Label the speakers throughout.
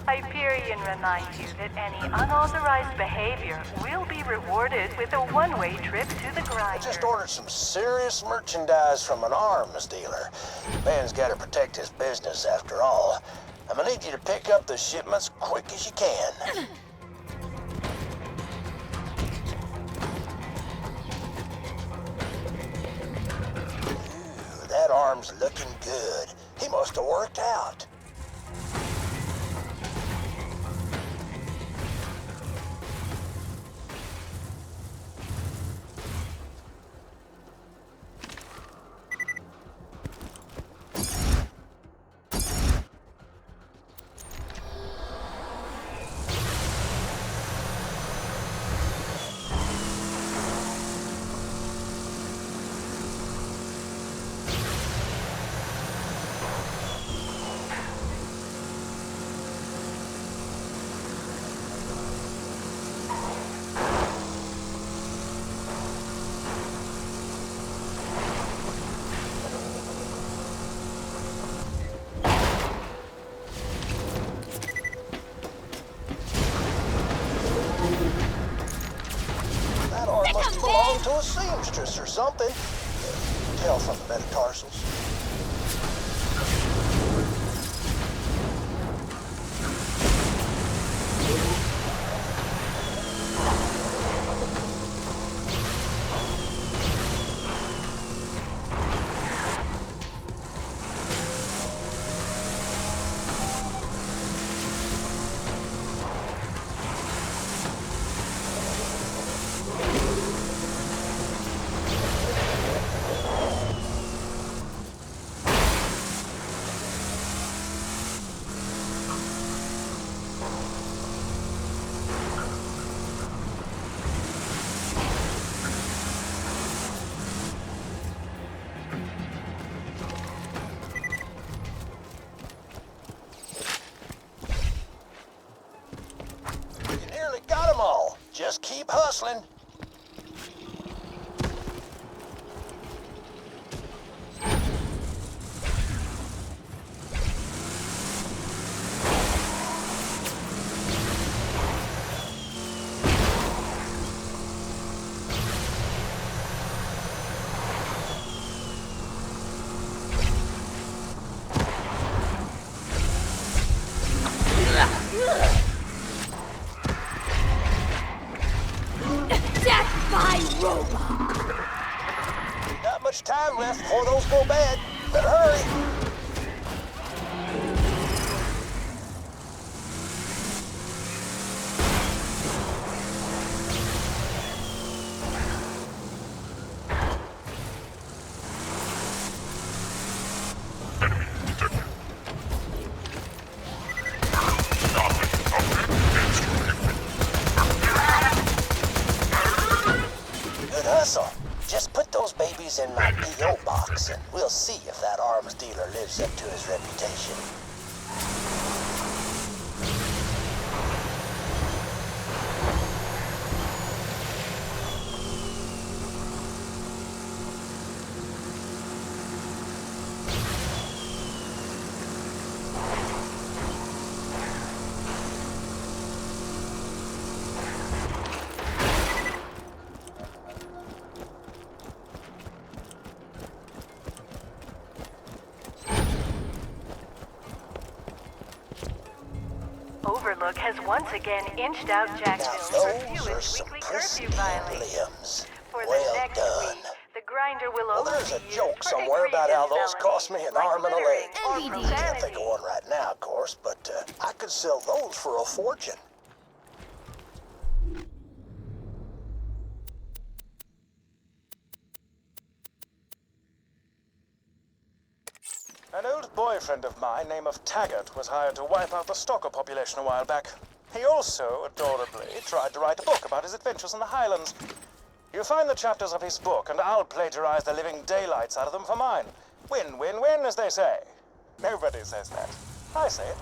Speaker 1: Hyperion reminds you that any unauthorized behavior will be rewarded with a one-way trip to the grinder.
Speaker 2: I just ordered some serious merchandise from an arms dealer. Man's got to protect his business after all. I'm gonna need you to pick up the shipments quick as you can. Ooh, that arm's looking good. He must have worked out. To a seamstress or something. Tell from the metatarsals. Just keep hustling. Not much time left before those go bad. Better hurry. Good hustle. Just put those babies in my P.O. box, and we'll see if that arms dealer lives up to his reputation.
Speaker 1: Overlook has once again inched out Jacksonville for
Speaker 2: Those are
Speaker 1: fewest
Speaker 2: some
Speaker 1: weekly curfew
Speaker 2: pristine
Speaker 1: violations.
Speaker 2: limbs.
Speaker 1: For the
Speaker 2: Well
Speaker 1: next
Speaker 2: done.
Speaker 1: week, the grinder will
Speaker 2: Well,
Speaker 1: only
Speaker 2: there's
Speaker 1: be
Speaker 2: a
Speaker 1: used
Speaker 2: joke
Speaker 1: for
Speaker 2: somewhere about how
Speaker 1: egregious
Speaker 2: those cost me an
Speaker 1: felonies,
Speaker 2: arm and a
Speaker 1: like
Speaker 2: leg.
Speaker 1: littering or
Speaker 3: NBD.
Speaker 2: Can't think
Speaker 1: profanity.
Speaker 2: of one right now, of course, but I could sell those for a fortune.
Speaker 4: An old boyfriend of mine, named Taggart, was hired to wipe out the stalker population a while back. He also, adorably, tried to write a book about his adventures in the Highlands. You find the chapters of his book, and I'll plagiarize the living daylights out of them for mine. Win, win, win, as they say. Nobody says that. I say it.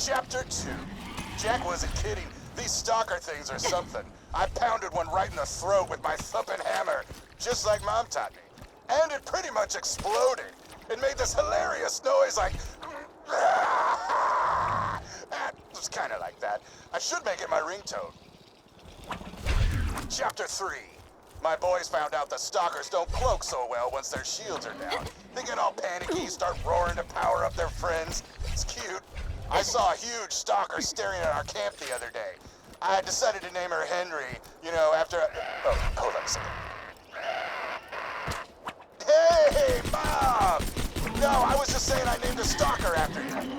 Speaker 4: Chapter 2. Jack wasn't kidding. These stalker things are something. I pounded one right in the throat with my thumping hammer, just like Mom taught me. And it pretty much exploded. It made this hilarious noise like... It was kind of like that. I should make it my ringtone. Chapter 3. My boys found out the stalkers don't cloak so well once their shields are down. They get all panicky, start roaring to power up their friends. It's cute. I saw a huge stalker staring at our camp the other day. I decided to name her Henry, you know, after... Oh, hold on a second. Hey, Mom! No, I was just saying I named a stalker after you.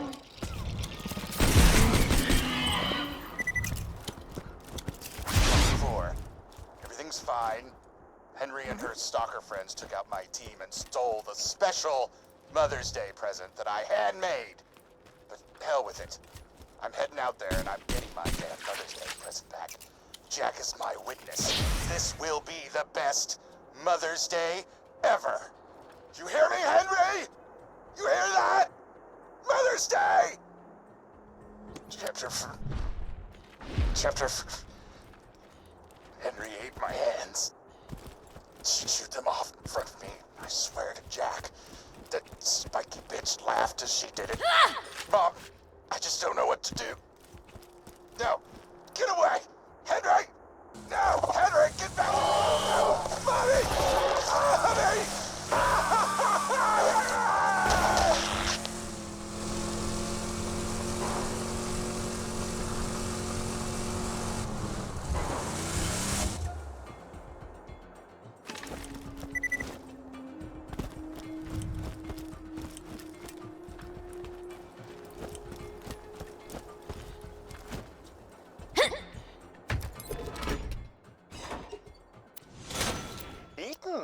Speaker 4: Everything's fine. Henry and her stalker friends took out my team and stole the special Mother's Day present that I handmade. But hell with it. I'm heading out there and I'm getting my damn Mother's Day present back. Jack is my witness. This will be the best Mother's Day ever. You hear me, Henry? You hear that? Mother's Day! Chapter... Henry ate my hands. She chewed them off in front of me. I swear to Jack. That spiky bitch laughed as she did it. Mom, I just don't know what to do. No, get away! Henry! No! Henry, get back! No! Mommy! Mommy!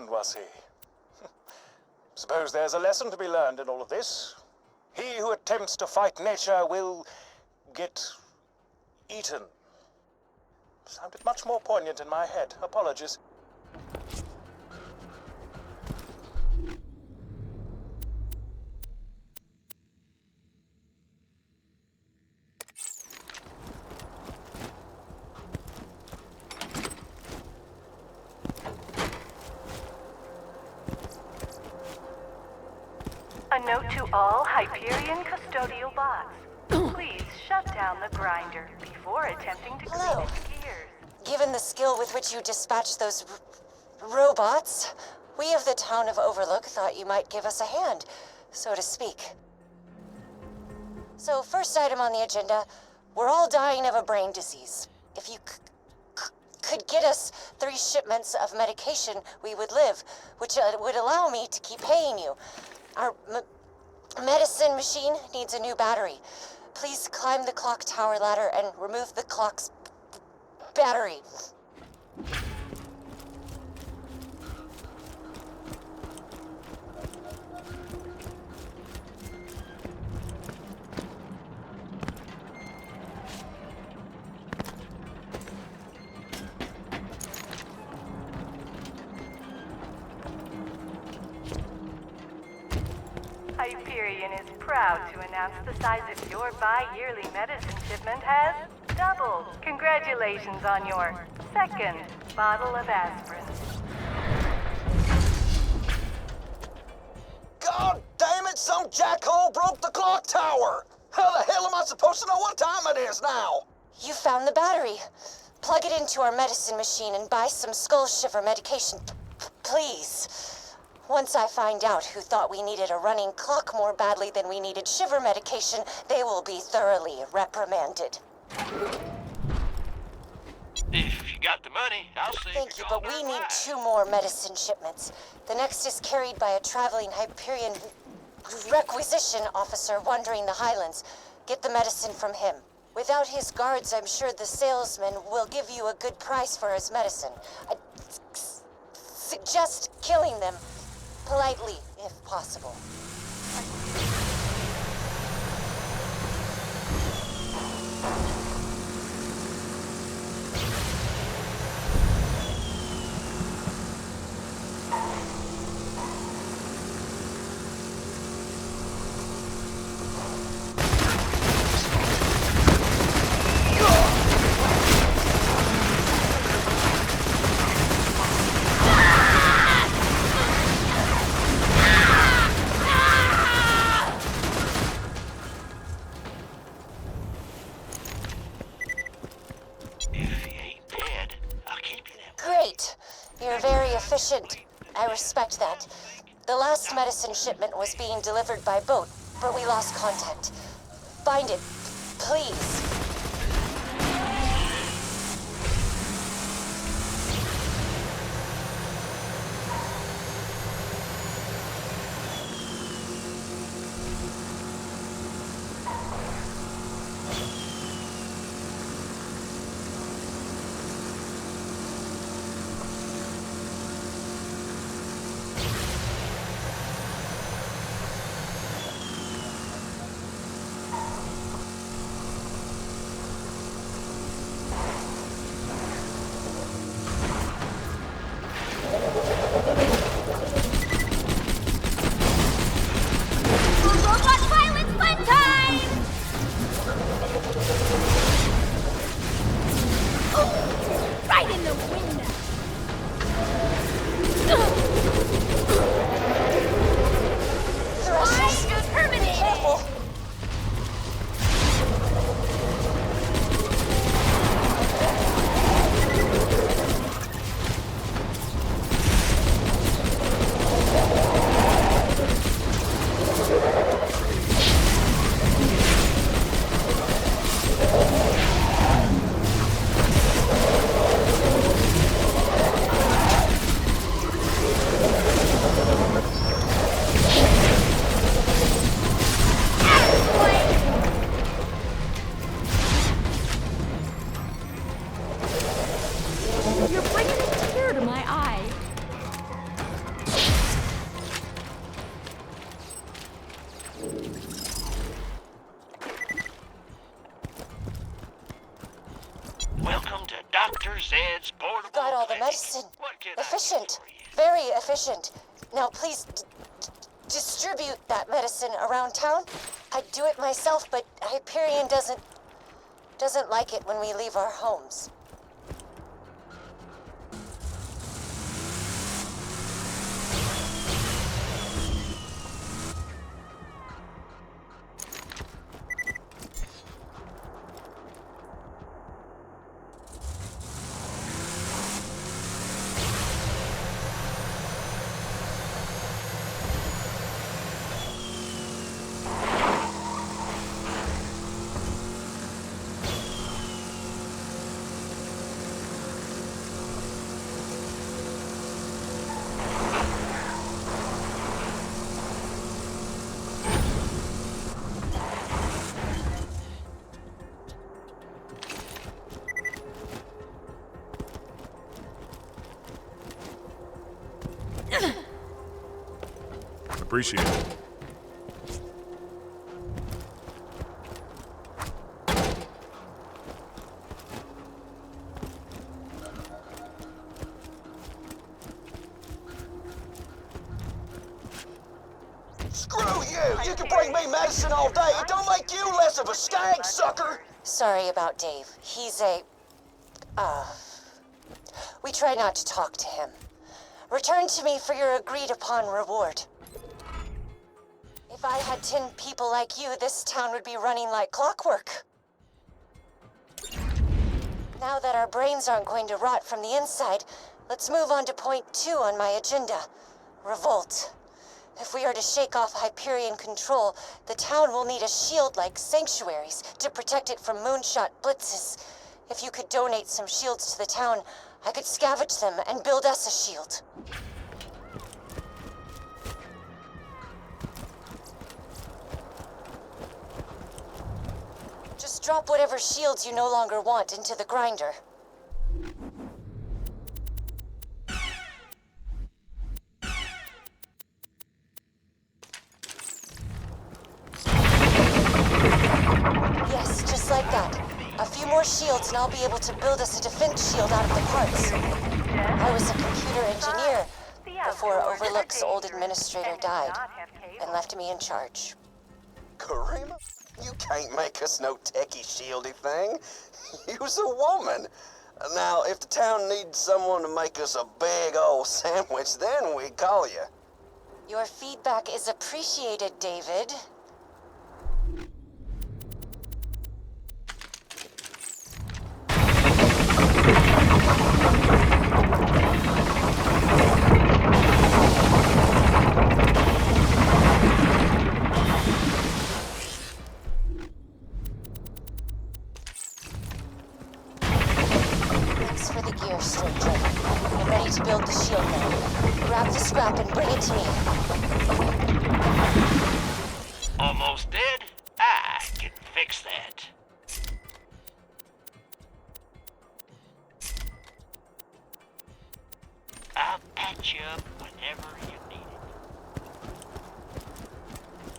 Speaker 4: Was he? Suppose there's a lesson to be learned in all of this. He who attempts to fight nature will get eaten. Sounded much more poignant in my head. Apologies.
Speaker 1: A note to all Hyperion custodial bots. Please shut down the grinder before attempting to
Speaker 3: Hello.
Speaker 1: clean its gears.
Speaker 3: Given the skill with which you dispatch those robots, we of the town of Overlook thought you might give us a hand, so to speak. So, first item on the agenda, we're all dying of a brain disease. If you could get us 3 shipments of medication, we would live, which would allow me to keep paying you. Our medicine machine needs a new battery. Please climb the clock tower ladder and remove the clock's battery.
Speaker 1: Hyperion is proud to announce the size of your bi-yearly medicine shipment has doubled. Congratulations on your second bottle of aspirin.
Speaker 2: God damn it, some jackhole broke the clock tower! How the hell am I supposed to know what time it is now?
Speaker 3: You found the battery. Plug it into our medicine machine and buy some skull shiver medication. Please. Once I find out who thought we needed a running clock more badly than we needed shiver medication, they will be thoroughly reprimanded.
Speaker 5: If you got the money, I'll save
Speaker 3: Thank you,
Speaker 5: your
Speaker 3: but we
Speaker 5: goddamn
Speaker 3: need
Speaker 5: life.
Speaker 3: 2 more medicine shipments. The next is carried by a traveling Hyperion requisition officer wandering the Highlands. Get the medicine from him. Without his guards, I'm sure the salesman will give you a good price for his medicine. I suggest killing them. Politely, if possible. efficient. I respect that. The last medicine shipment was being delivered by boat, but we lost contact. Find it, please.
Speaker 5: Welcome to Dr. Zed's portable
Speaker 3: Got all the
Speaker 5: clinic.
Speaker 3: medicine.
Speaker 5: What can I do
Speaker 3: Efficient.
Speaker 5: for you?
Speaker 3: Very efficient. Now please distribute that medicine around town. I'd do it myself, but Hyperion doesn't like it when we leave our homes.
Speaker 6: Appreciate it.
Speaker 2: Screw you! You can bring me medicine all day. It don't make you less of a skag, sucker!
Speaker 3: Sorry about Dave. He's we try not to talk to him. Return to me for your agreed-upon reward. If I had 10 people like you, this town would be running like clockwork. Now that our brains aren't going to rot from the inside, let's move on to point 2 on my agenda. Revolt. If we are to shake off Hyperion control, the town will need a shield like sanctuaries to protect it from moonshot blitzes. If you could donate some shields to the town, I could scavenge them and build us a shield. Just drop whatever shields you no longer want into the grinder. Yes, just like that. A few more shields and I'll be able to build us a defense shield out of the parts. I was a computer engineer before Overlook's old administrator died and left me in charge.
Speaker 2: Karima, you can't make us no techie shieldy thing. You's a woman. Now, if the town needs someone to make us a big old sandwich, then we call you.
Speaker 3: Your feedback is appreciated, David.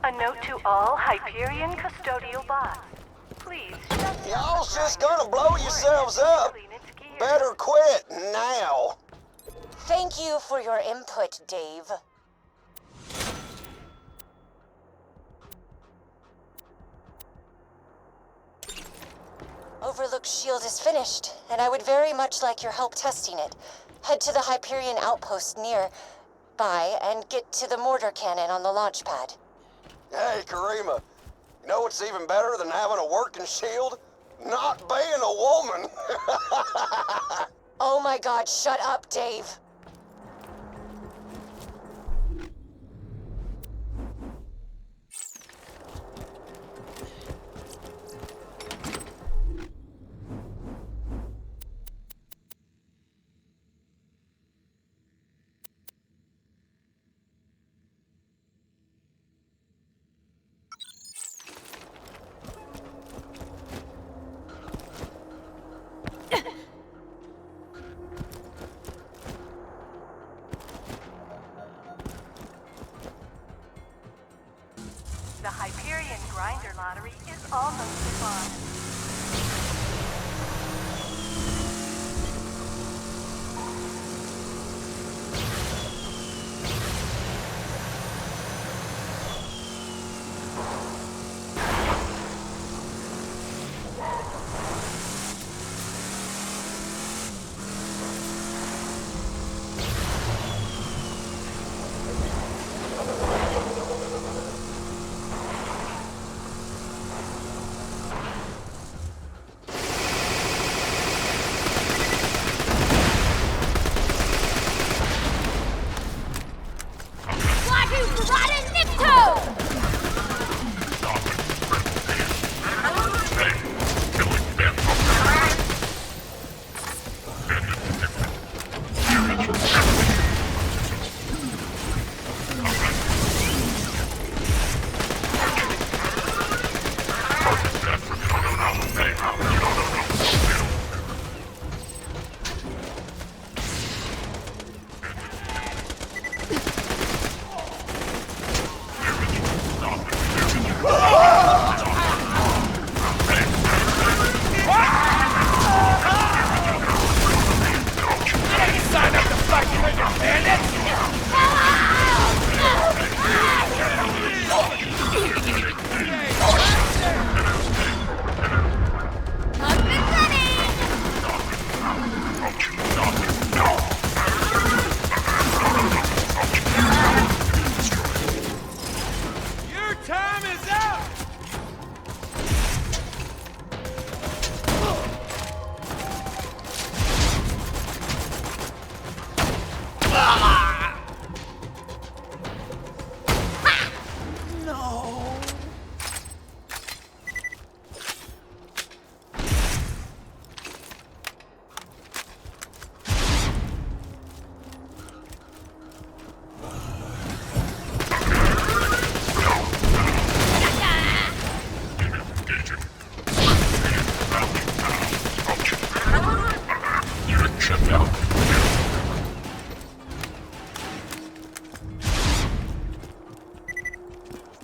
Speaker 1: A note to all Hyperion custodial bots. Please shut down
Speaker 2: Y'all's
Speaker 1: the
Speaker 2: just
Speaker 1: grinder
Speaker 2: gonna blow
Speaker 1: before it
Speaker 2: yourselves
Speaker 1: can
Speaker 2: up.
Speaker 1: clean its gear.
Speaker 2: Better quit now.
Speaker 3: Thank you for your input, Dave. Overlook's shield is finished, and I would very much like your help testing it. Head to the Hyperion outpost nearby and get to the mortar cannon on the launch pad.
Speaker 2: Hey, Karima, you know what's even better than having a working shield? Not being a woman.
Speaker 3: Oh my god, shut up, Dave.
Speaker 1: The Hyperion grinder lottery is almost spawned.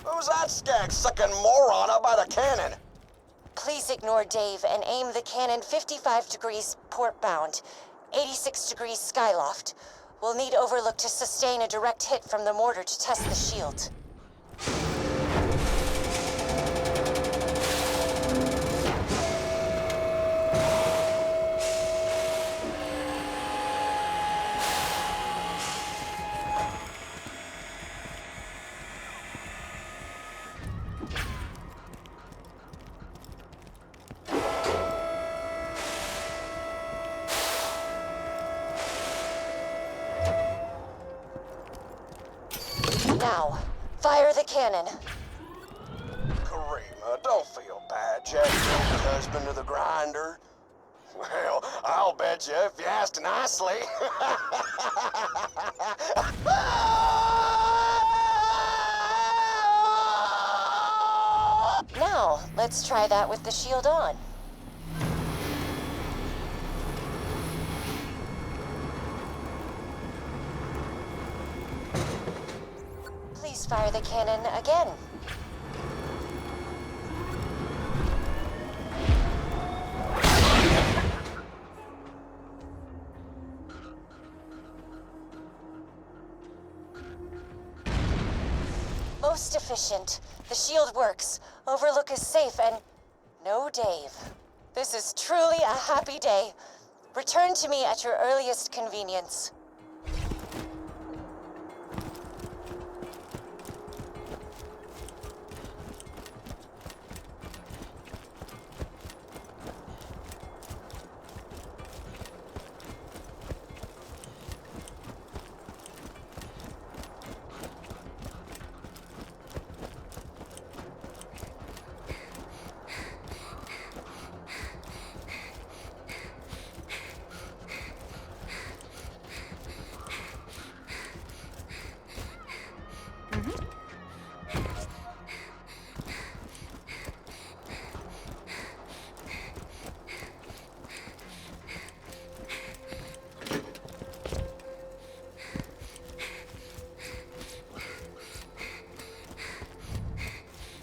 Speaker 2: Who's that skag-sucking moron up by the cannon?
Speaker 3: Please ignore Dave and aim the cannon 55 degrees port bound, 86 degrees skyloft. We'll need Overlook to sustain a direct hit from the mortar to test the shield. Now, fire the cannon.
Speaker 2: Karima, don't feel bad. Jack's the only husband of the grinder. Well, I'll bet you if you asked nicely.
Speaker 3: Now, let's try that with the shield on. Please fire the cannon again. Most efficient. The shield works. Overlook is safe, and no Dave. This is truly a happy day. Return to me at your earliest convenience.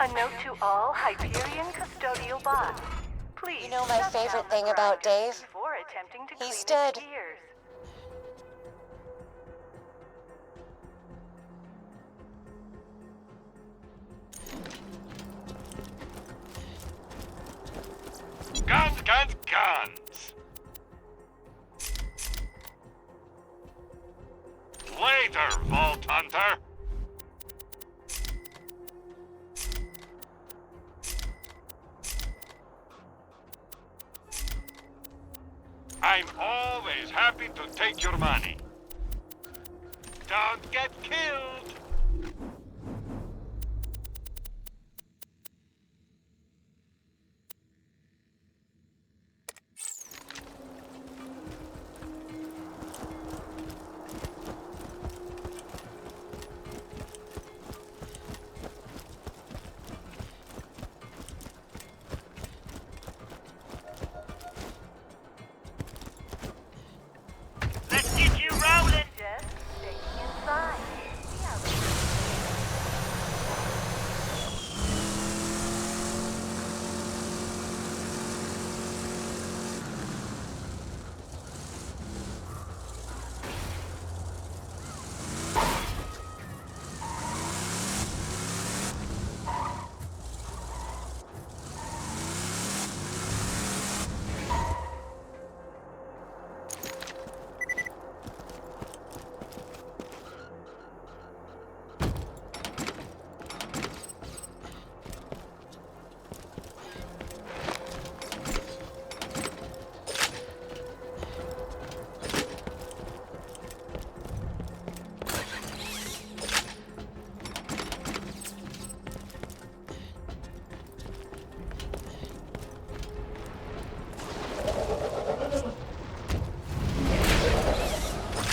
Speaker 1: A note to all Hyperion custodial bots. Please.
Speaker 3: You know my
Speaker 1: shut
Speaker 3: favorite
Speaker 1: down
Speaker 3: thing
Speaker 1: the
Speaker 3: about
Speaker 1: grinder
Speaker 3: Dave?
Speaker 1: before attempting to
Speaker 3: He's
Speaker 1: clean
Speaker 3: dead.
Speaker 1: its gears.
Speaker 5: Guns, guns, guns! Later, Vault Hunter! I'm always happy to take your money. Don't get killed! Let's get you rolling!
Speaker 1: Just stay inside. Yeah.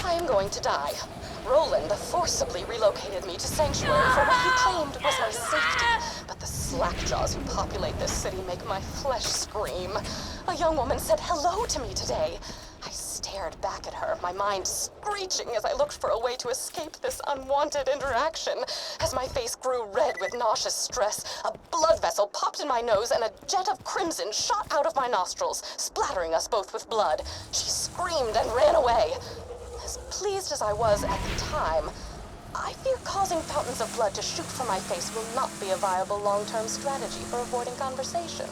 Speaker 3: I'm going to die. Roland forcibly relocated me to Sanctuary for what he claimed was my safety. But the slackjaws who populate this city make my flesh scream. A young woman said hello to me today. I stared back at her, my mind screeching as I looked for a way to escape this unwanted interaction. As my face grew red with nauseous stress, a blood vessel popped in my nose and a jet of crimson shot out of my nostrils, splattering us both with blood. She screamed and ran away. As pleased as I was at the time, I fear causing fountains of blood to shoot from my face will not be a viable long-term strategy for avoiding conversation.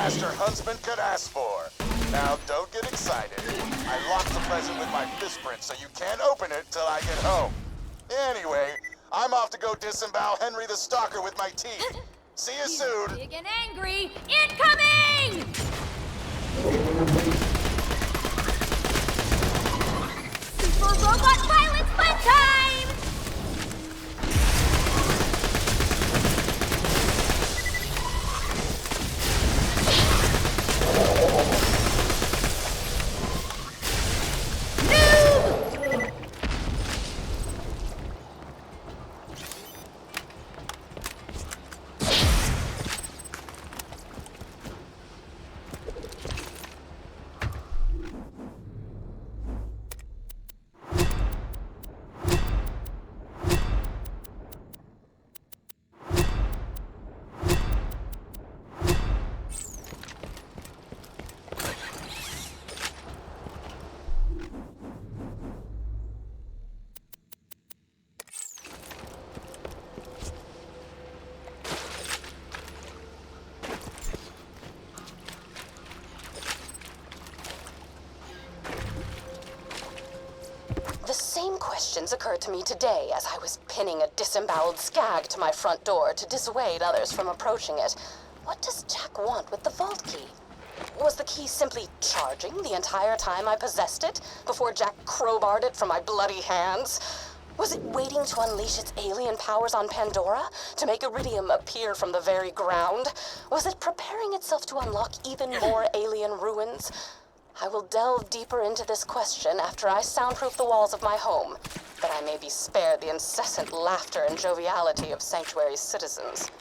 Speaker 4: master huntsman could ask for. Now, don't get excited. I locked the present with my fistprint, so you can't open it till I get home. Anyway, I'm off to go disembowel Henry the Stalker with my teeth. See you soon.
Speaker 6: Big and angry! Incoming! Super robot violence fun time!
Speaker 3: The same questions occurred to me today as I was pinning a disemboweled skag to my front door to dissuade others from approaching it. What does Jack want with the vault key? Was the key simply charging the entire time I possessed it before Jack crowbarred it from my bloody hands? Was it waiting to unleash its alien powers on Pandora to make Iridium appear from the very ground? Was it preparing itself to unlock even more alien ruins? I will delve deeper into this question after I soundproof the walls of my home, that I may be spared the incessant laughter and joviality of Sanctuary's citizens.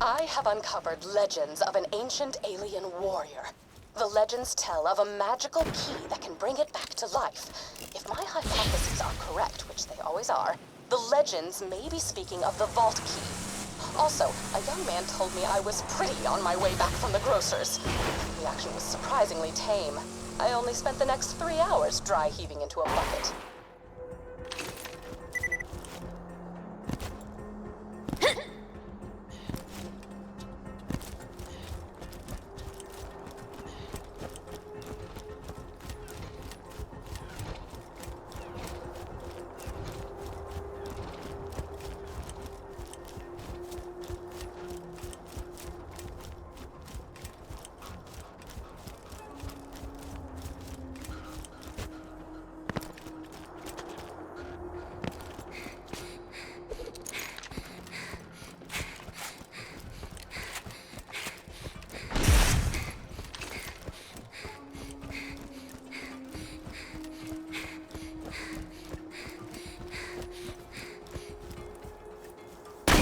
Speaker 7: I have uncovered legends of an ancient alien warrior. The legends tell of a magical key that can bring it back to life. If my hypotheses are correct, which they always are, the legends may be speaking of the vault key. Also, a young man told me I was pretty on my way back from the grocer's. The reaction was surprisingly tame. I only spent the next 3 hours dry heaving into a bucket.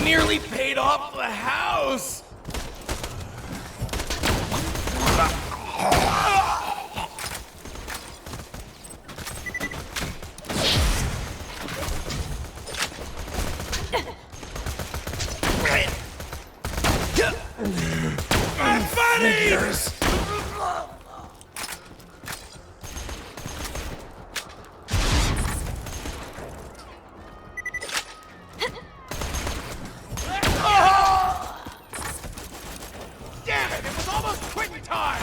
Speaker 8: Nearly paid off the house! I'm funny! Damn it! It was almost quitting time!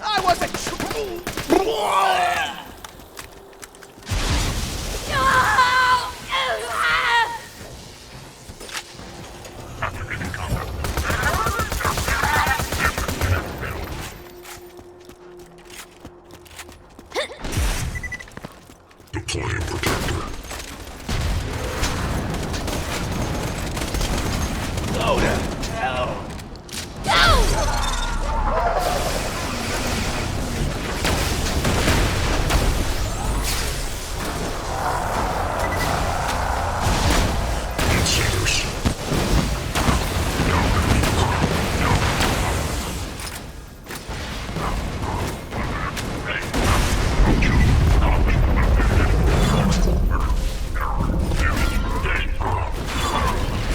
Speaker 8: I wasn't.
Speaker 9: Deploying protector.
Speaker 8: Go to hell!
Speaker 9: Insiders.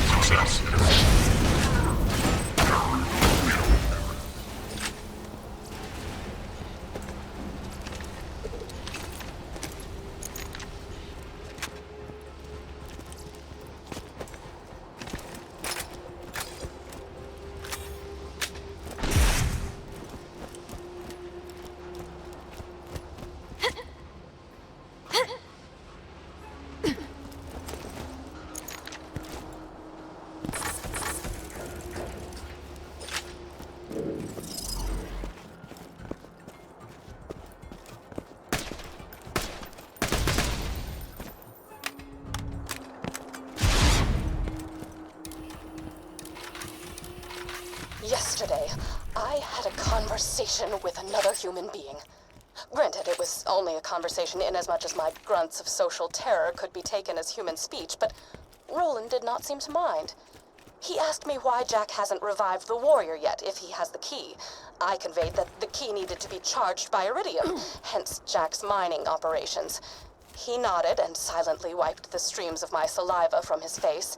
Speaker 9: Success.
Speaker 7: Yesterday, I had a conversation with another human being. Granted, it was only a conversation inasmuch as my grunts of social terror could be taken as human speech, but Roland did not seem to mind. He asked me why Jack hasn't revived the warrior yet, if he has the key. I conveyed that the key needed to be charged by iridium, hence Jack's mining operations. He nodded and silently wiped the streams of my saliva from his face.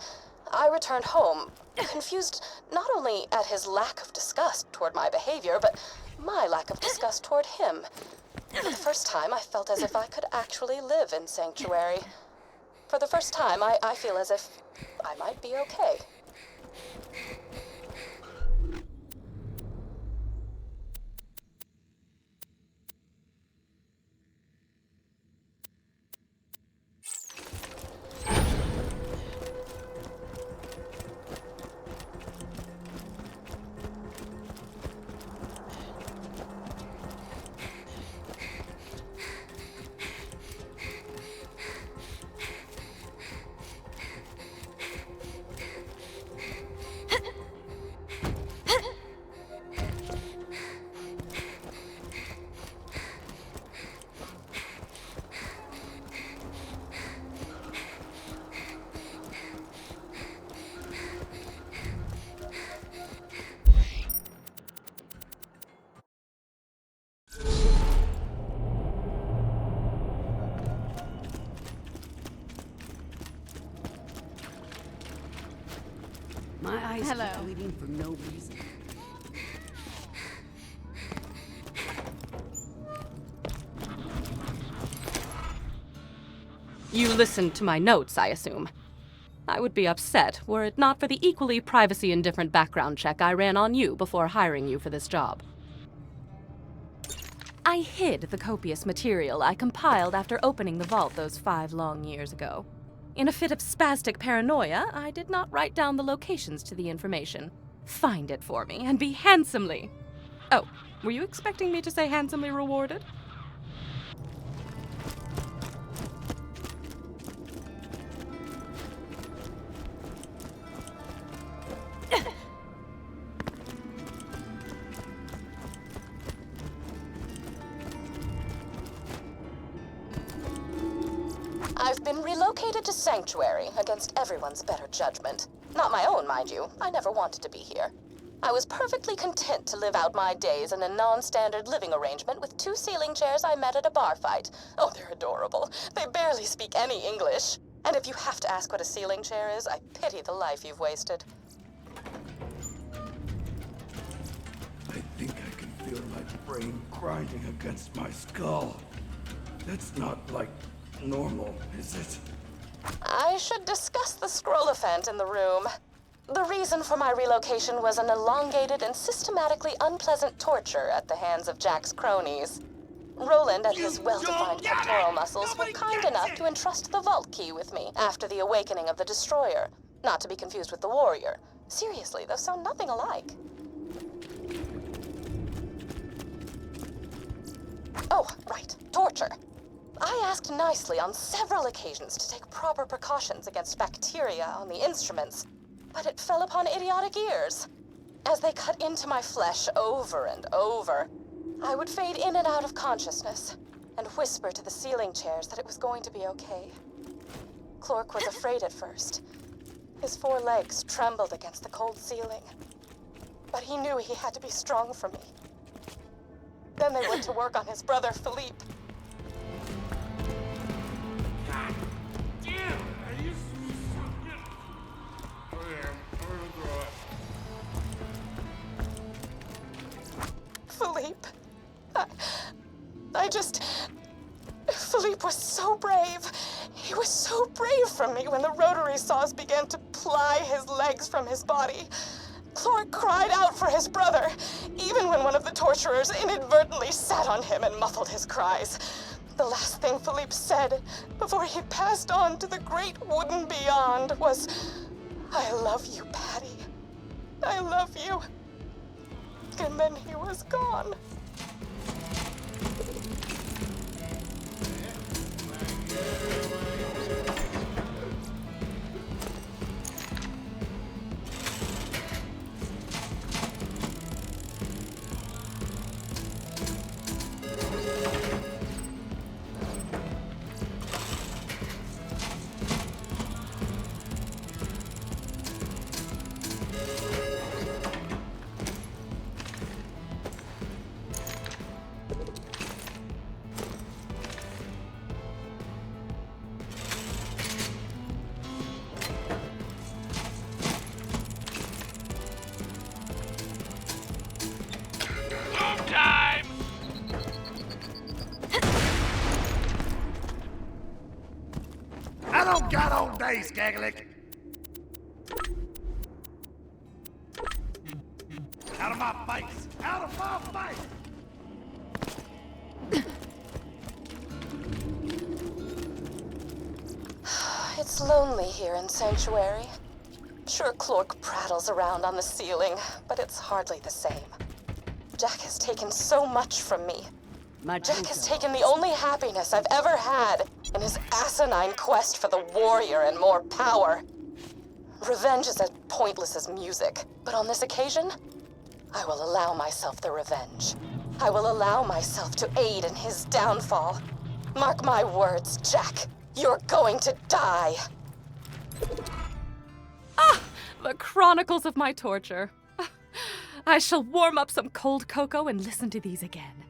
Speaker 7: I returned home, confused not only at his lack of disgust toward my behavior, but my lack of disgust toward him. For the first time, I felt as if I could actually live in Sanctuary. For the first time, I feel as if I might be okay.
Speaker 10: eyes
Speaker 6: Hello.
Speaker 10: keep bleeding for no reason.
Speaker 11: You listened to my notes, I assume. I would be upset were it not for the equally privacy-indifferent background check I ran on you before hiring you for this job. I hid the copious material I compiled after opening the vault those 5 long years ago. In a fit of spastic paranoia, I did not write down the locations to the information. Find it for me and be handsomely... Oh, were you expecting me to say handsomely rewarded?
Speaker 7: I've been relocated to Sanctuary against everyone's better judgment. Not my own, mind you. I never wanted to be here. I was perfectly content to live out my days in a non-standard living arrangement with 2 ceiling chairs I met at a bar fight. Oh, they're adorable. They barely speak any English. And if you have to ask what a ceiling chair is, I pity the life you've wasted.
Speaker 12: I think I can feel my brain grinding against my skull. That's not like normal, is it?
Speaker 7: I should discuss the scroll-ophant in the room. The reason for my relocation was an elongated and systematically unpleasant torture at the hands of Jack's cronies. Roland and his well-defined pectoral muscles were kind enough to entrust the vault key with me after the awakening of the Destroyer, not to be confused with the Warrior. Seriously, those sound nothing alike. Oh, right, torture. I asked nicely on several occasions to take proper precautions against bacteria on the instruments, but it fell upon idiotic ears. As they cut into my flesh over and over, I would fade in and out of consciousness and whisper to the ceiling chairs that it was going to be okay. Clork was afraid at first. His 4 legs trembled against the cold ceiling, but he knew he had to be strong for me. Then they went to work on his brother, Philippe. Philippe. Philippe was so brave. He was so brave for me when the rotary saws began to ply his legs from his body. Clork cried out for his brother, even when one of the torturers inadvertently sat on him and muffled his cries. The last thing Philippe said before he passed on to the great wooden beyond was, "I love you, Patty. I love you." And then he was gone.
Speaker 5: Time!
Speaker 8: I don't got all day, Skagalick. Out of my face! Out of my face!
Speaker 7: It's lonely here in Sanctuary. Sure, Clork prattles around on the ceiling, but it's hardly the same. Jack has taken so much from me. Jack has taken the only happiness I've ever had in his asinine quest for the warrior and more power. Revenge is as pointless as music, but on this occasion, I will allow myself the revenge. I will allow myself to aid in his downfall. Mark my words, Jack. You're going to die.
Speaker 11: Ah! The chronicles of my torture. I shall warm up some cold cocoa and listen to these again.